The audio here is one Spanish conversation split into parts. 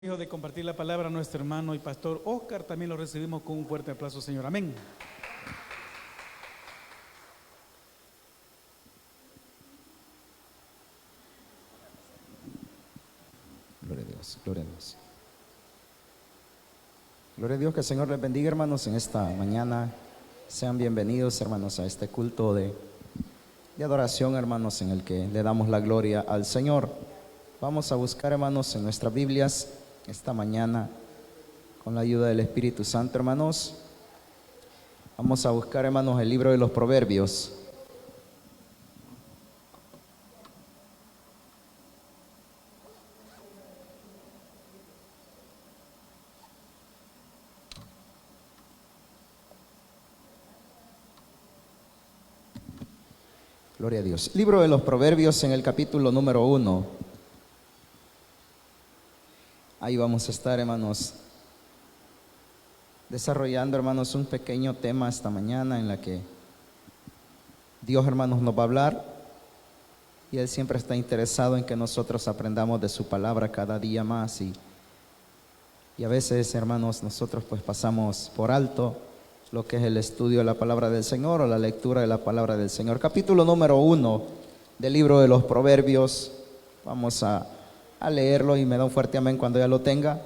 De compartir la palabra a nuestro hermano y pastor Oscar, también lo recibimos con un fuerte aplauso, Señor. Amén. Gloria a Dios, gloria a Dios. Gloria a Dios, que el Señor les bendiga, hermanos, en esta mañana. Sean bienvenidos, hermanos, a este culto de adoración, hermanos, en el que le damos la gloria al Señor. Vamos a buscar, hermanos, en nuestras Biblias esta mañana, con la ayuda del Espíritu Santo, hermanos. Vamos a buscar, hermanos, el libro de los Proverbios. Gloria a Dios. Libro de los Proverbios, en el capítulo número 1. Ahí vamos a estar, hermanos, desarrollando, hermanos, un pequeño tema esta mañana en la que Dios, hermanos, nos va a hablar, y Él siempre está interesado en que nosotros aprendamos de su palabra cada día más, y a veces, hermanos, nosotros pues pasamos por alto lo que es el estudio de la palabra del Señor o la lectura de la palabra del Señor. Capítulo número 1 del libro de los Proverbios. Vamos a leerlo, y me da un fuerte amén cuando ya lo tenga.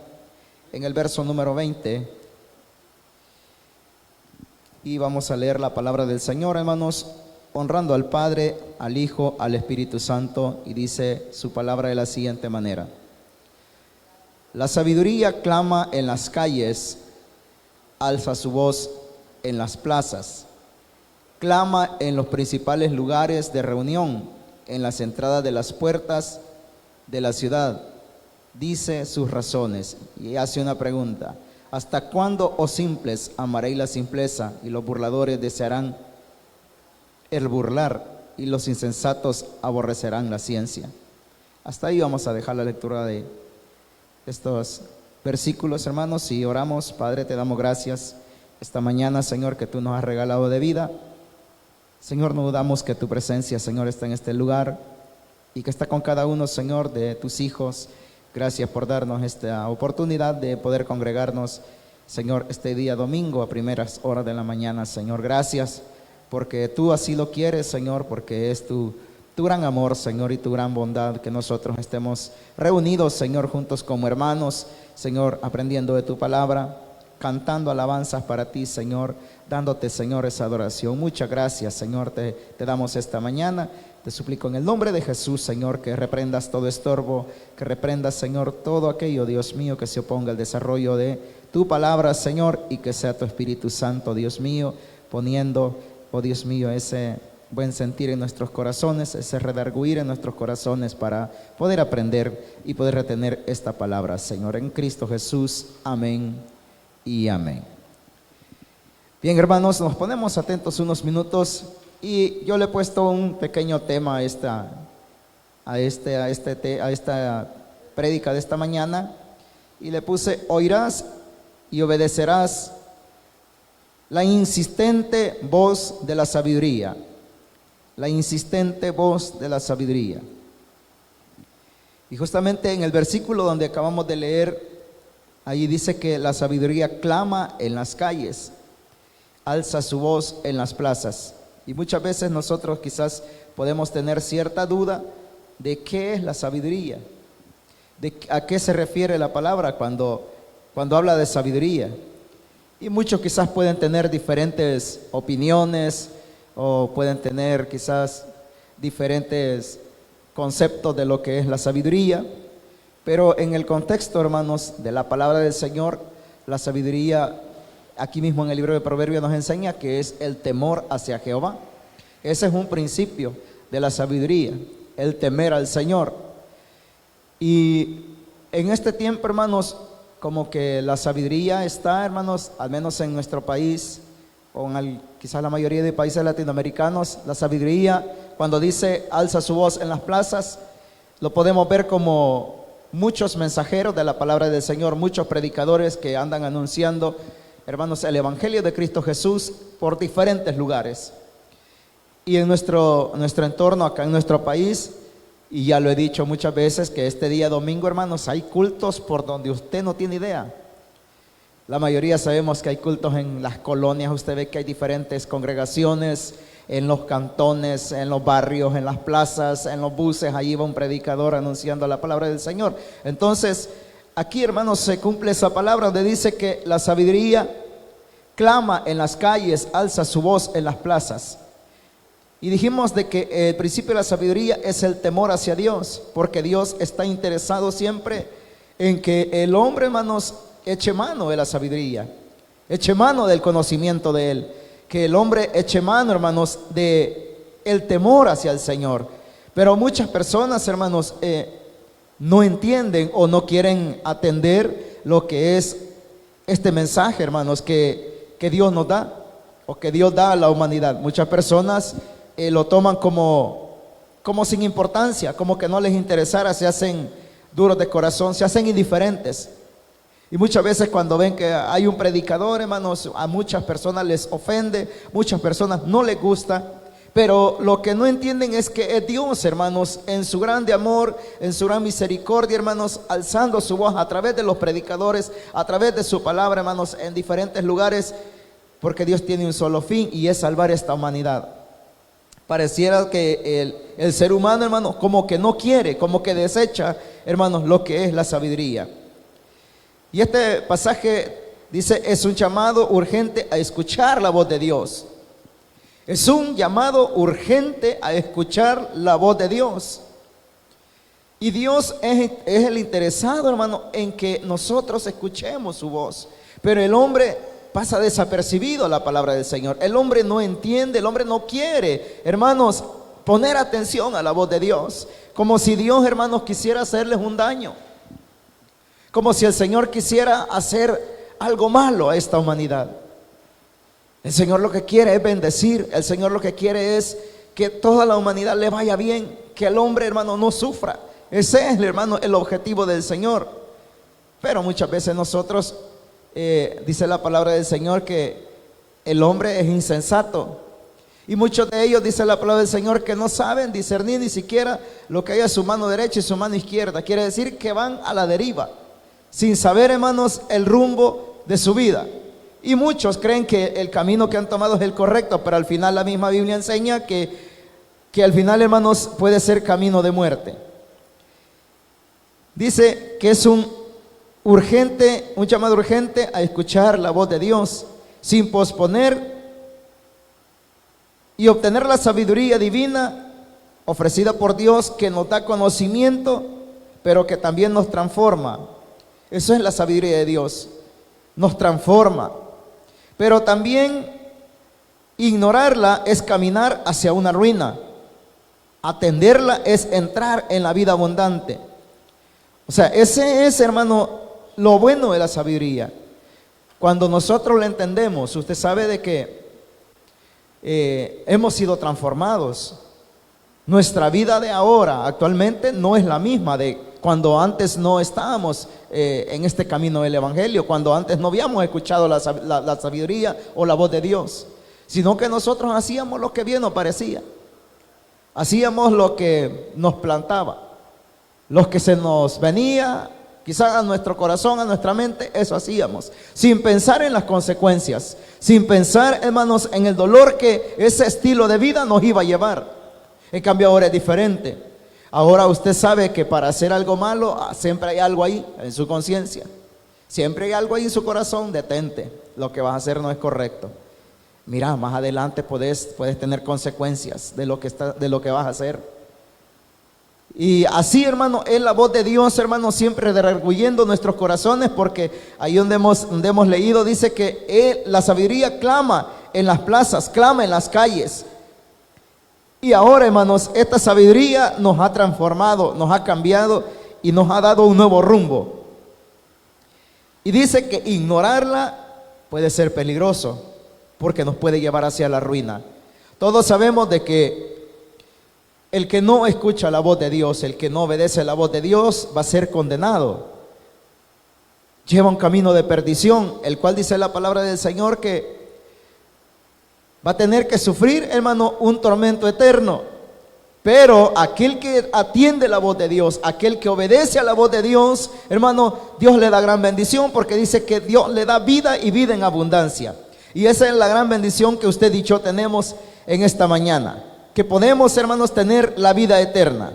En el verso número 20. Y vamos a leer la palabra del Señor, hermanos, honrando al Padre, al Hijo, al Espíritu Santo. Y dice su palabra de la siguiente manera: la sabiduría clama en las calles, alza su voz en las plazas, clama en los principales lugares de reunión, en las entradas de las puertas de la ciudad, dice sus razones. Y hace una pregunta: ¿hasta cuándo, oh simples, amaréis la simpleza, y los burladores desearán el burlar, y los insensatos aborrecerán la ciencia? Hasta ahí vamos a dejar la lectura de estos versículos, hermanos, y oramos. Padre, te damos gracias esta mañana, Señor, que tú nos has regalado de vida. Señor, no dudamos que tu presencia, Señor, está en este lugar y que está con cada uno, Señor, de tus hijos. Gracias por darnos esta oportunidad de poder congregarnos, Señor, este día domingo a primeras horas de la mañana, Señor. Gracias porque tú así lo quieres, Señor, porque es tu gran amor, Señor, y tu gran bondad que nosotros estemos reunidos, Señor, juntos como hermanos, Señor, aprendiendo de tu palabra, cantando alabanzas para ti, Señor, dándote, Señor, esa adoración. Muchas gracias, Señor, te damos esta mañana. Te suplico en el nombre de Jesús, Señor, que reprendas todo estorbo, que reprendas, Señor, todo aquello, Dios mío, que se oponga al desarrollo de tu palabra, Señor, y que sea tu Espíritu Santo, Dios mío, poniendo, oh Dios mío, ese buen sentir en nuestros corazones, ese redarguir en nuestros corazones para poder aprender y poder retener esta palabra, Señor, en Cristo Jesús. Amén y amén. Bien, hermanos, nos ponemos atentos unos minutos. Y yo le he puesto un pequeño tema a esta prédica de esta mañana, y le puse: oirás y obedecerás la insistente voz de la sabiduría. La insistente voz de la sabiduría. Y justamente en el versículo donde acabamos de leer, ahí dice que la sabiduría clama en las calles, alza su voz en las plazas. Y muchas veces nosotros quizás podemos tener cierta duda de qué es la sabiduría, de a qué se refiere la palabra cuando habla de sabiduría. Y muchos quizás pueden tener diferentes opiniones, o pueden tener quizás diferentes conceptos de lo que es la sabiduría. Pero en el contexto, hermanos, de la palabra del Señor, la sabiduría, aquí mismo en el libro de Proverbios, nos enseña que es el temor hacia Jehová. Ese es un principio de la sabiduría, el temer al Señor. Y en este tiempo, hermanos, como que la sabiduría está, hermanos, al menos en nuestro país, o quizás la mayoría de países latinoamericanos, la sabiduría, cuando dice alza su voz en las plazas, lo podemos ver como muchos mensajeros de la palabra del Señor, muchos predicadores que andan anunciando, hermanos, el Evangelio de Cristo Jesús por diferentes lugares. Y en nuestro entorno, acá en nuestro país, Y ya lo he dicho muchas veces que este día domingo, hermanos, hay cultos por donde usted no tiene idea. La mayoría sabemos que hay cultos en las colonias. Usted ve que hay diferentes congregaciones en los cantones, en los barrios, en las plazas, en los buses. Allí va un predicador anunciando la palabra del Señor. Entonces, aquí, hermanos, se cumple esa palabra donde dice que la sabiduría clama en las calles, alza su voz en las plazas. Y dijimos de que el principio de la sabiduría es el temor hacia Dios, porque Dios está interesado siempre en que el hombre, hermanos, eche mano de la sabiduría, eche mano del conocimiento de Él, que el hombre eche mano, hermanos, de el temor hacia el Señor. Pero muchas personas, hermanos, no entienden o no quieren atender lo que es este mensaje, hermanos, que Dios nos da, o que Dios da a la humanidad. Muchas personas lo toman como sin importancia, como que no les interesara, se hacen duros de corazón, se hacen indiferentes. Y muchas veces cuando ven que hay un predicador, hermanos, a muchas personas les ofende, muchas personas no les gusta, pero lo que no entienden es que es Dios, hermanos, en su grande amor, en su gran misericordia, hermanos, alzando su voz a través de los predicadores, a través de su palabra, hermanos, en diferentes lugares, porque Dios tiene un solo fin y es salvar esta humanidad. Pareciera que el ser humano, hermanos, como que no quiere, como que desecha, hermanos, lo que es la sabiduría. Y este pasaje dice, es un llamado urgente a escuchar la voz de Dios. Es un llamado urgente a escuchar la voz de Dios. Y Dios es el interesado, hermano, en que nosotros escuchemos su voz. Pero el hombre pasa desapercibido la palabra del Señor. El hombre no entiende, el hombre no quiere, hermanos, poner atención a la voz de Dios. Como si Dios, hermanos, quisiera hacerles un daño. Como si el Señor quisiera hacer algo malo a esta humanidad. El Señor lo que quiere es bendecir. El Señor lo que quiere es que toda la humanidad le vaya bien, que el hombre, hermano, no sufra. Ese es, hermano, el objetivo del Señor. Pero muchas veces nosotros, dice la palabra del Señor, que el hombre es insensato. Y muchos de ellos, dice la palabra del Señor, que no saben discernir ni siquiera lo que hay a su mano derecha y su mano izquierda. Quiere decir que van a la deriva, sin saber, hermanos, el rumbo de su vida. Y muchos creen que el camino que han tomado es el correcto, pero al final la misma Biblia enseña que al final, hermanos, puede ser camino de muerte. Dice que es un llamado urgente a escuchar la voz de Dios, sin posponer, y obtener la sabiduría divina ofrecida por Dios, que nos da conocimiento, pero que también nos transforma. Eso es la sabiduría de Dios, nos transforma. Pero también ignorarla es caminar hacia una ruina. Atenderla es entrar en la vida abundante. O sea, ese es, hermano, lo bueno de la sabiduría. Cuando nosotros la entendemos, usted sabe de que hemos sido transformados. Nuestra vida de ahora, actualmente, no es la misma de cuando antes no estábamos en este camino del Evangelio, cuando antes no habíamos escuchado la sabiduría o la voz de Dios, sino que nosotros hacíamos lo que bien nos parecía, hacíamos lo que nos plantaba, lo que se nos venía, quizás a nuestro corazón, a nuestra mente, eso hacíamos, sin pensar en las consecuencias, sin pensar, hermanos, en el dolor que ese estilo de vida nos iba a llevar. En cambio ahora es diferente. Ahora usted sabe que para hacer algo malo, siempre hay algo ahí en su conciencia. Siempre hay algo ahí en su corazón. Detente, lo que vas a hacer no es correcto. Mira, más adelante puedes tener consecuencias de lo que vas a hacer. Y así, hermano, es la voz de Dios, hermano, siempre redarguyendo nuestros corazones, porque ahí donde hemos leído, dice que la sabiduría clama en las plazas, clama en las calles. Y ahora, hermanos, esta sabiduría nos ha transformado, nos ha cambiado y nos ha dado un nuevo rumbo. Y dice que ignorarla puede ser peligroso, porque nos puede llevar hacia la ruina. Todos sabemos de que el que no escucha la voz de Dios, el que no obedece la voz de Dios, va a ser condenado. Lleva un camino de perdición, el cual dice la palabra del Señor que va a tener que sufrir, hermano, un tormento eterno. Pero aquel que atiende la voz de Dios, aquel que obedece a la voz de Dios, hermano, Dios le da gran bendición, porque dice que Dios le da vida y vida en abundancia. Y esa es la gran bendición que usted y yo tenemos en esta mañana, que podemos, hermanos, tener la vida eterna.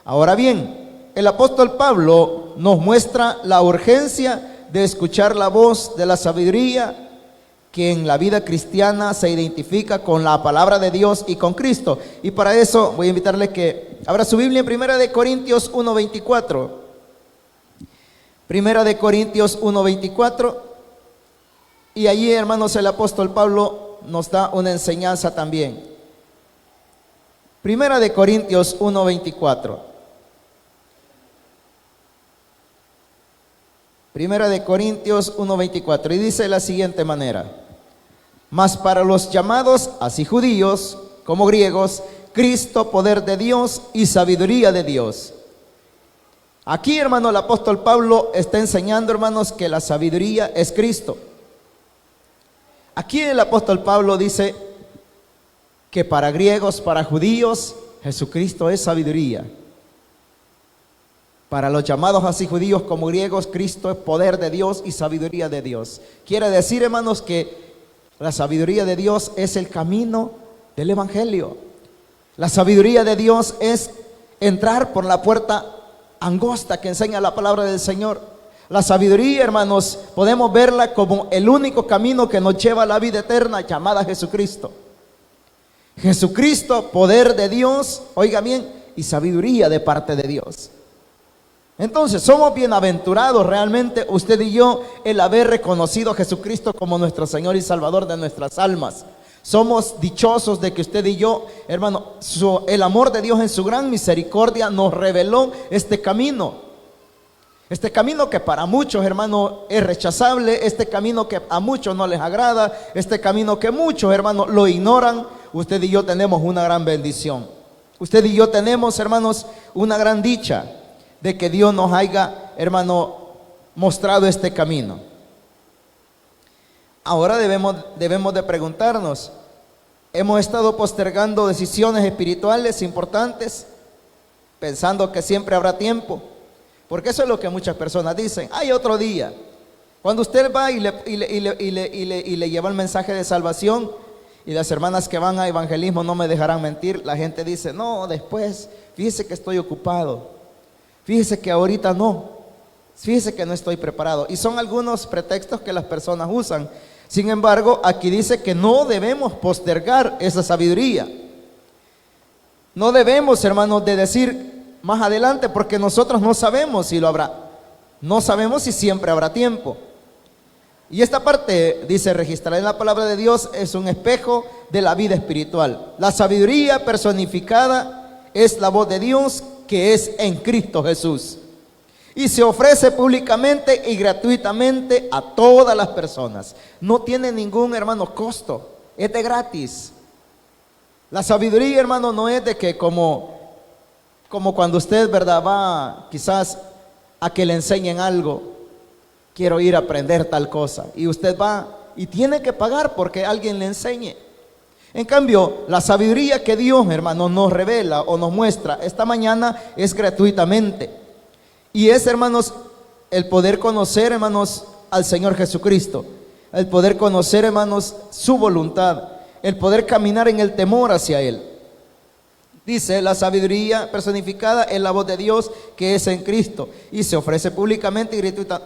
Ahora bien, el apóstol Pablo nos muestra la urgencia de escuchar la voz de la sabiduría, que en la vida cristiana se identifica con la palabra de Dios y con Cristo. Y para eso voy a invitarle que abra su Biblia en Primera de Corintios 1:24. Primera de Corintios 1:24. Y allí, hermanos, el apóstol Pablo nos da una enseñanza también. Primera de Corintios 1:24. Primera de Corintios 1:24, y dice de la siguiente manera: mas para los llamados, así judíos como griegos, Cristo, poder de Dios y sabiduría de Dios. Aquí, hermano, el apóstol Pablo está enseñando, hermanos, que la sabiduría es Cristo. Aquí el apóstol Pablo dice que para griegos, para judíos, Jesucristo es sabiduría. Para los llamados así judíos como griegos, Cristo es poder de Dios y sabiduría de Dios. Quiere decir, hermanos, que la sabiduría de Dios es el camino del evangelio. La sabiduría de Dios es entrar por la puerta angosta que enseña la palabra del Señor. La sabiduría, hermanos, podemos verla como el único camino que nos lleva a la vida eterna, llamada Jesucristo. Jesucristo, poder de Dios, oiga bien, y sabiduría de parte de Dios. Entonces somos bienaventurados realmente usted y yo el haber reconocido a Jesucristo como nuestro Señor y Salvador de nuestras almas. Somos dichosos de que usted y yo, hermano, el amor de Dios en su gran misericordia nos reveló este camino. Este camino que para muchos, hermano, es rechazable, este camino que a muchos no les agrada, este camino que muchos, hermano, lo ignoran. Usted y yo tenemos una gran bendición. Usted y yo tenemos, hermanos, una gran dicha de que Dios nos haya, hermano, mostrado este camino. Ahora debemos de preguntarnos, ¿hemos estado postergando decisiones espirituales importantes, pensando que siempre habrá tiempo? Porque eso es lo que muchas personas dicen: hay otro día. Cuando usted va y le lleva el mensaje de salvación, y las hermanas que van a evangelismo no me dejarán mentir, la gente dice: no, después, fíjese que estoy ocupado. Fíjese que ahorita no, fíjese que no estoy preparado. Y son algunos pretextos que las personas usan. Sin embargo, aquí dice que no debemos postergar esa sabiduría. No debemos, hermanos, de decir más adelante, porque nosotros no sabemos si lo habrá. No sabemos si siempre habrá tiempo. Y esta parte, dice, registrar en la palabra de Dios, es un espejo de la vida espiritual. La sabiduría personificada es la voz de Dios, que es en Cristo Jesús, y se ofrece públicamente y gratuitamente a todas las personas. No tiene ningún, hermano, costo, es de gratis. La sabiduría, hermano, no es de que como cuando usted, verdad, va quizás a que le enseñen algo. Quiero ir a aprender tal cosa, y usted va y tiene que pagar porque alguien le enseñe. En cambio, la sabiduría que Dios, hermanos, nos revela o nos muestra esta mañana es gratuitamente. Y es, hermanos, el poder conocer, hermanos, al Señor Jesucristo. El poder conocer, hermanos, su voluntad. El poder caminar en el temor hacia Él. Dice, la sabiduría personificada es la voz de Dios que es en Cristo. Y se ofrece públicamente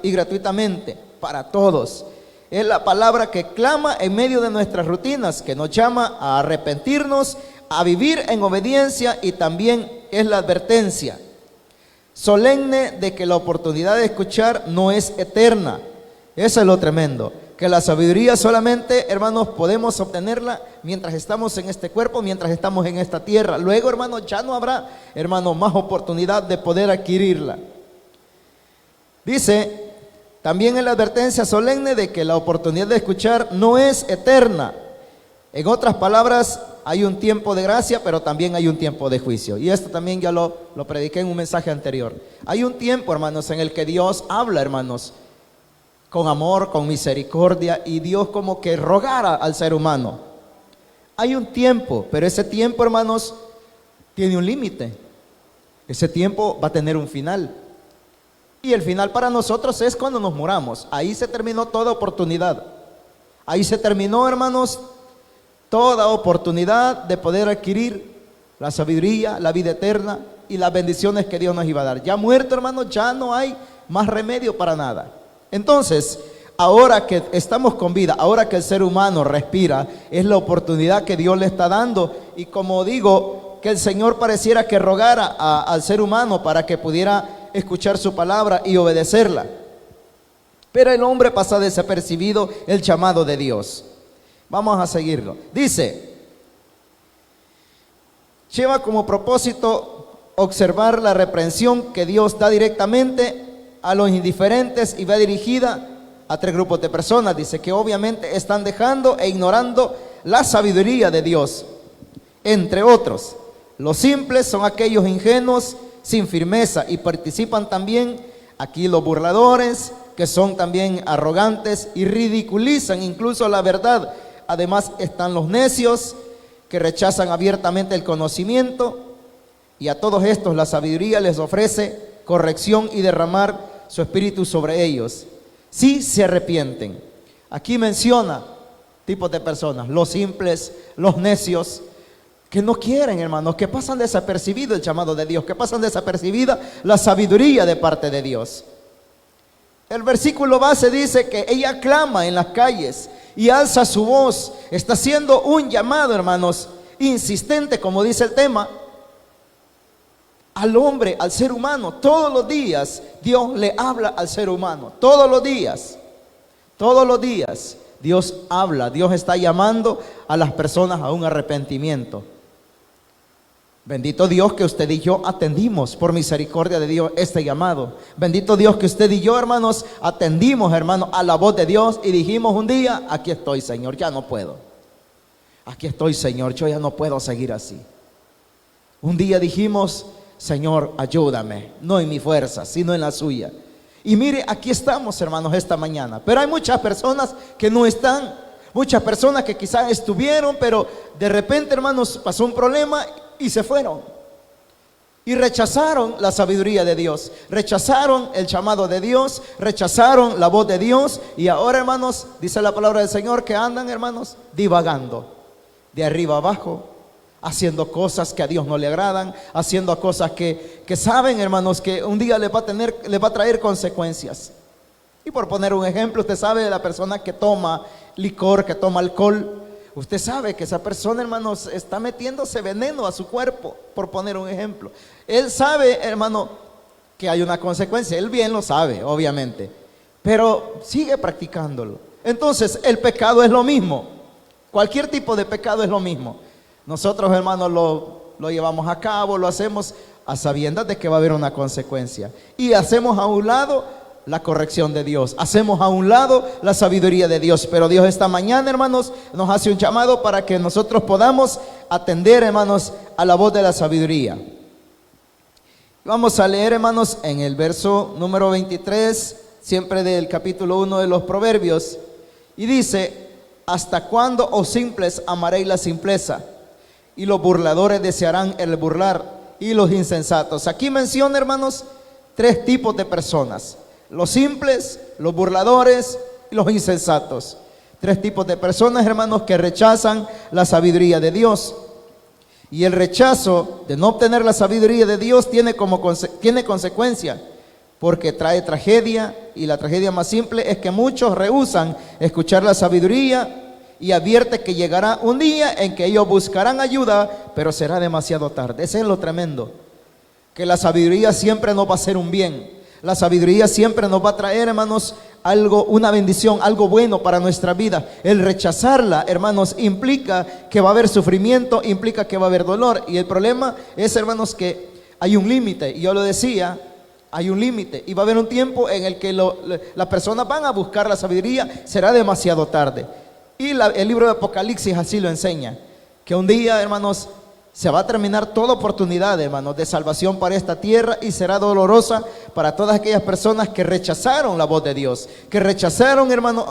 y gratuitamente para todos. Es la palabra que clama en medio de nuestras rutinas, que nos llama a arrepentirnos, a vivir en obediencia, y también es la advertencia solemne de que la oportunidad de escuchar no es eterna. Eso es lo tremendo, que la sabiduría solamente, hermanos, podemos obtenerla mientras estamos en este cuerpo, mientras estamos en esta tierra. Luego, hermanos, ya no habrá, hermanos, más oportunidad de poder adquirirla. Dice también en la advertencia solemne de que la oportunidad de escuchar no es eterna. En otras palabras, hay un tiempo de gracia, pero también hay un tiempo de juicio. Y esto también ya lo prediqué en un mensaje anterior. Hay un tiempo, hermanos, en el que Dios habla, hermanos, con amor, con misericordia, y Dios como que rogara al ser humano. Hay un tiempo, pero ese tiempo, hermanos, tiene un límite. Ese tiempo va a tener un final. Y el final para nosotros es cuando nos muramos. Ahí se terminó toda oportunidad. Ahí se terminó, hermanos, toda oportunidad de poder adquirir la sabiduría, la vida eterna y las bendiciones que Dios nos iba a dar. Ya muerto, hermanos, ya no hay más remedio para nada. Entonces, ahora que estamos con vida, ahora que el ser humano respira, es la oportunidad que Dios le está dando. Y como digo, que el Señor pareciera que rogara al ser humano para que pudiera escuchar su palabra y obedecerla. Pero el hombre pasa desapercibido el llamado de Dios. Vamos a seguirlo. Dice, lleva como propósito observar la reprensión que Dios da directamente a los indiferentes y va dirigida a 3 grupos de personas. Dice que obviamente están dejando e ignorando la sabiduría de Dios. Entre otros, los simples son aquellos ingenuos sin firmeza y participan también aquí los burladores, que son también arrogantes y ridiculizan incluso la verdad. Además están los necios que rechazan abiertamente el conocimiento, y a todos estos la sabiduría les ofrece corrección y derramar su espíritu sobre ellos, si se arrepienten. Aquí menciona tipos de personas: los simples, los necios, que no quieren, hermanos, que pasan desapercibido el llamado de Dios, que pasan desapercibida la sabiduría de parte de Dios. El versículo base dice que ella clama en las calles y alza su voz. Está haciendo un llamado, hermanos, insistente, como dice el tema, al hombre, al ser humano. Todos los días Dios le habla al ser humano. Todos los días Dios habla. Dios está llamando a las personas a un arrepentimiento. Bendito Dios que usted y yo atendimos, por misericordia de Dios, este llamado. Bendito Dios que usted y yo, hermanos, atendimos, hermanos, a la voz de Dios y dijimos un día: aquí estoy, Señor, ya no puedo. Aquí estoy, Señor, yo ya no puedo seguir así. Un día dijimos: Señor, ayúdame, no en mi fuerza, sino en la suya. Y mire, aquí estamos, hermanos, esta mañana. Pero hay muchas personas que no están. Muchas personas que quizás estuvieron, pero de repente, hermanos, pasó un problema y se fueron. Y rechazaron la sabiduría de Dios, rechazaron el llamado de Dios, rechazaron la voz de Dios. Y ahora, hermanos, dice la palabra del Señor que andan, hermanos, divagando de arriba abajo, haciendo cosas que a Dios no le agradan, haciendo cosas que saben, hermanos, que un día les va a traer consecuencias. Y por poner un ejemplo, usted sabe de la persona que toma licor, que toma alcohol. Usted sabe que esa persona, hermanos, está metiéndose veneno a su cuerpo, por poner un ejemplo. Él sabe, hermano, que hay una consecuencia. Él bien lo sabe, obviamente, pero sigue practicándolo. Entonces, el pecado es lo mismo. Cualquier tipo de pecado es lo mismo. Nosotros, hermanos, lo llevamos a cabo, lo hacemos a sabiendas de que va a haber una consecuencia. Y hacemos a un lado la corrección de Dios, hacemos a un lado la sabiduría de Dios. Pero Dios esta mañana, hermanos, nos hace un llamado para que nosotros podamos atender, hermanos, a la voz de la sabiduría. Vamos a leer, hermanos, en el verso número 23, siempre del capítulo 1 de los Proverbios, y dice: ¿hasta cuándo, oh simples, amaréis la simpleza? Y los burladores desearán el burlar, y los insensatos. Aquí menciona, hermanos, 3 tipos de personas: los simples, los burladores y los insensatos. 3 tipos de personas, hermanos, que rechazan la sabiduría de Dios. Y el rechazo de no obtener la sabiduría de Dios tiene consecuencia, porque trae tragedia. Y la tragedia más simple es que muchos rehúsan escuchar la sabiduría, y advierte que llegará un día en que ellos buscarán ayuda, pero será demasiado tarde. Ese es lo tremendo, que la sabiduría siempre nos va a hacer un bien. La sabiduría siempre nos va a traer, hermanos, algo, una bendición, algo bueno para nuestra vida. El rechazarla, hermanos, implica que va a haber sufrimiento, implica que va a haber dolor. Y el problema es, hermanos, que hay un límite. Y yo lo decía, hay un límite. Y va a haber un tiempo en el que las personas van a buscar la sabiduría, será demasiado tarde. Y el libro de Apocalipsis así lo enseña, que un día, hermanos, se va a terminar toda oportunidad, hermanos, de salvación para esta tierra, y será dolorosa para todas aquellas personas que rechazaron la voz de Dios, que rechazaron, hermanos,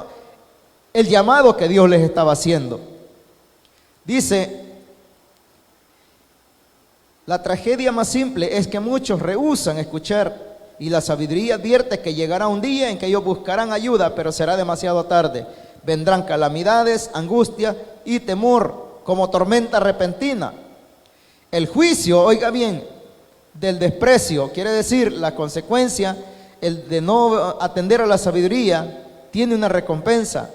el llamado que Dios les estaba haciendo. Dice: La tragedia más simple es que muchos rehúsan escuchar, y la sabiduría advierte que llegará un día en que ellos buscarán ayuda, pero será demasiado tarde. Vendrán calamidades, angustia y temor como tormenta repentina. El juicio, oiga bien, del desprecio, quiere decir la consecuencia, el de no atender a la sabiduría, tiene una recompensa,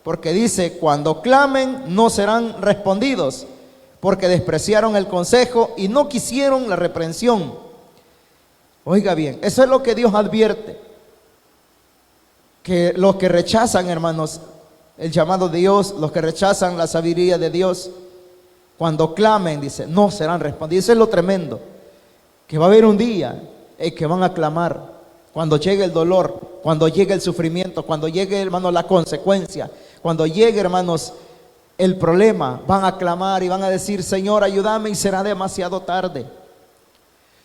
porque dice, cuando clamen no serán respondidos, porque despreciaron el consejo y no quisieron la reprensión. Oiga bien, eso es lo que Dios advierte, que los que rechazan, hermanos, el llamado de Dios, los que rechazan la sabiduría de Dios, cuando clamen, dice, no serán respondidos. Eso es lo tremendo, que va a haber un día en que van a clamar, cuando llegue el dolor, cuando llegue el sufrimiento, cuando llegue, hermanos, la consecuencia, cuando llegue, hermanos, el problema, van a clamar y van a decir, Señor, ayúdame, y será demasiado tarde.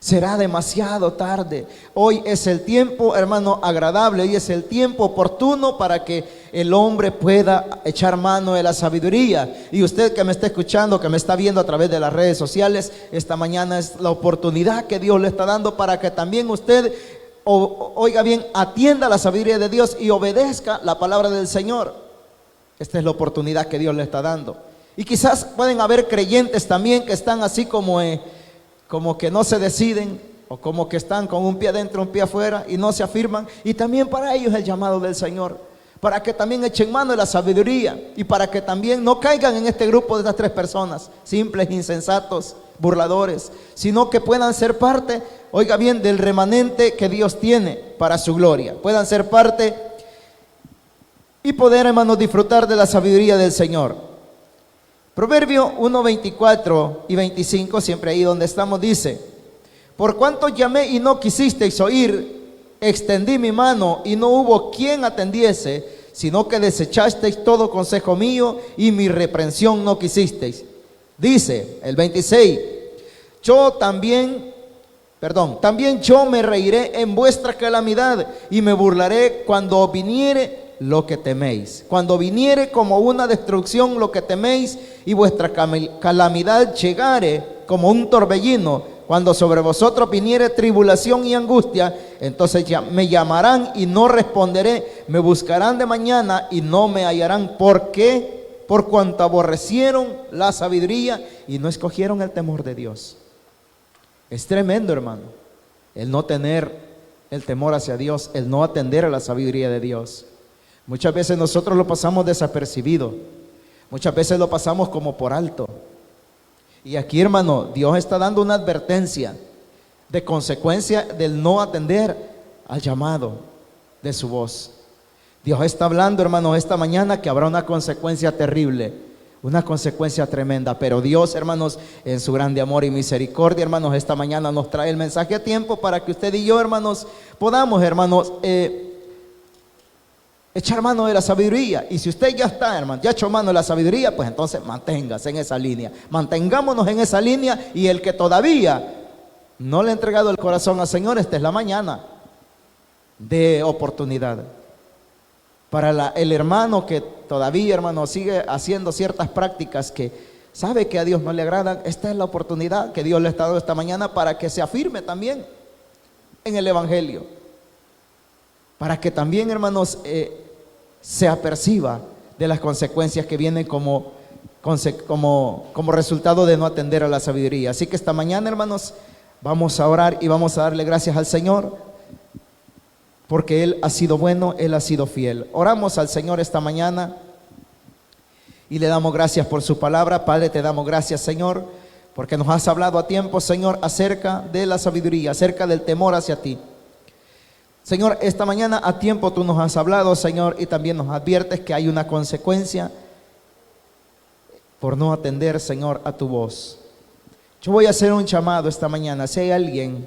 Será demasiado tarde. Hoy es el tiempo, hermano, agradable. Hoy es el tiempo oportuno para que el hombre pueda echar mano de la sabiduría. Y usted que me está escuchando, que me está viendo a través de las redes sociales, esta mañana es la oportunidad que Dios le está dando para que también usted, oiga bien, atienda la sabiduría de Dios y obedezca la palabra del Señor. Esta es la oportunidad que Dios le está dando. Y quizás pueden haber creyentes también que están así como que no se deciden, o como que están con un pie adentro, un pie afuera y no se afirman. Y también para ellos el llamado del Señor, para que también echen mano de la sabiduría y para que también no caigan en este grupo de estas tres personas, simples, insensatos, burladores, sino que puedan ser parte, oiga bien, del remanente que Dios tiene para su gloria. Puedan ser parte y poder, hermanos, disfrutar de la sabiduría del Señor. Proverbio 1, 24 y 25, siempre ahí donde estamos, dice: por cuanto llamé y no quisisteis oír, extendí mi mano y no hubo quien atendiese, sino que desechasteis todo consejo mío y mi reprensión no quisisteis. Dice el 26, también yo me reiré en vuestra calamidad y me burlaré cuando viniere lo que teméis. Cuando viniere como una destrucción lo que teméis y vuestra calamidad llegare como un torbellino, cuando sobre vosotros viniere tribulación y angustia, entonces me llamarán y no responderé, me buscarán de mañana y no me hallarán. ¿Por qué? Por cuanto aborrecieron la sabiduría y no escogieron el temor de Dios. Es tremendo, hermano, el no tener el temor hacia Dios, el no atender a la sabiduría de Dios. Muchas veces nosotros lo pasamos desapercibido, muchas veces lo pasamos como por alto. Y aquí, hermano, Dios está dando una advertencia de consecuencia del no atender al llamado de su voz. Dios está hablando, hermano, esta mañana que habrá una consecuencia terrible, una consecuencia tremenda. Pero Dios, hermanos, en su grande amor y misericordia, hermanos, esta mañana nos trae el mensaje a tiempo para que usted y yo, hermanos, podamos, hermanos, echar mano de la sabiduría. Y si usted ya está, hermano, ya echó mano de la sabiduría, pues entonces manténgase en esa línea. Mantengámonos en esa línea. Y el que todavía no le ha entregado el corazón al Señor, esta es la mañana de oportunidad. Para el hermano que todavía, hermano, sigue haciendo ciertas prácticas que sabe que a Dios no le agradan, esta es la oportunidad que Dios le ha dado esta mañana para que se afirme también en el Evangelio. Para que también, hermanos, se aperciba de las consecuencias que vienen como resultado de no atender a la sabiduría. Así que esta mañana, hermanos, vamos a orar y vamos a darle gracias al Señor, porque Él ha sido bueno, Él ha sido fiel. Oramos al Señor esta mañana y le damos gracias por su palabra. Padre, te damos gracias, Señor, porque nos has hablado a tiempo, Señor, acerca de la sabiduría, acerca del temor hacia ti. Señor, esta mañana a tiempo tú nos has hablado, Señor, y también nos adviertes que hay una consecuencia por no atender, Señor, a tu voz. Yo voy a hacer un llamado esta mañana. Si hay alguien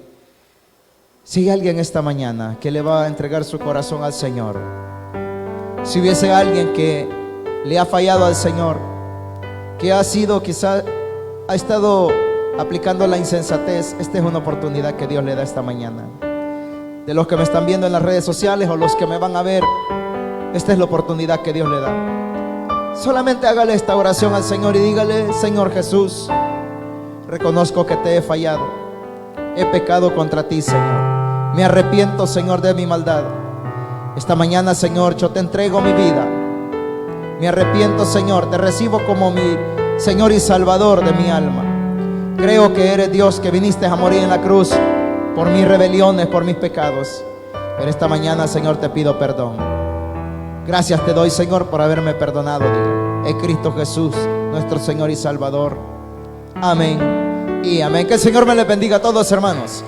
esta mañana que le va a entregar su corazón al Señor, si hubiese alguien que le ha fallado al Señor, que ha estado aplicando la insensatez, esta es una oportunidad que Dios le da esta mañana. De los que me están viendo en las redes sociales o los que me van a ver, esta es la oportunidad que Dios le da. Solamente hágale esta oración al Señor y dígale: Señor Jesús, Reconozco que te he fallado. He pecado contra ti, Señor. Me arrepiento, Señor, de mi maldad. Esta mañana, Señor, yo te entrego mi vida. Me arrepiento, Señor. Te recibo como mi Señor y Salvador de mi alma. Creo que eres Dios, que viniste a morir en la cruz por mis rebeliones, por mis pecados. Pero esta mañana, Señor, te pido perdón. Gracias te doy, Señor, por haberme perdonado. Digo, en Cristo Jesús, nuestro Señor y Salvador. Amén y amén. Que el Señor me les bendiga a todos, hermanos.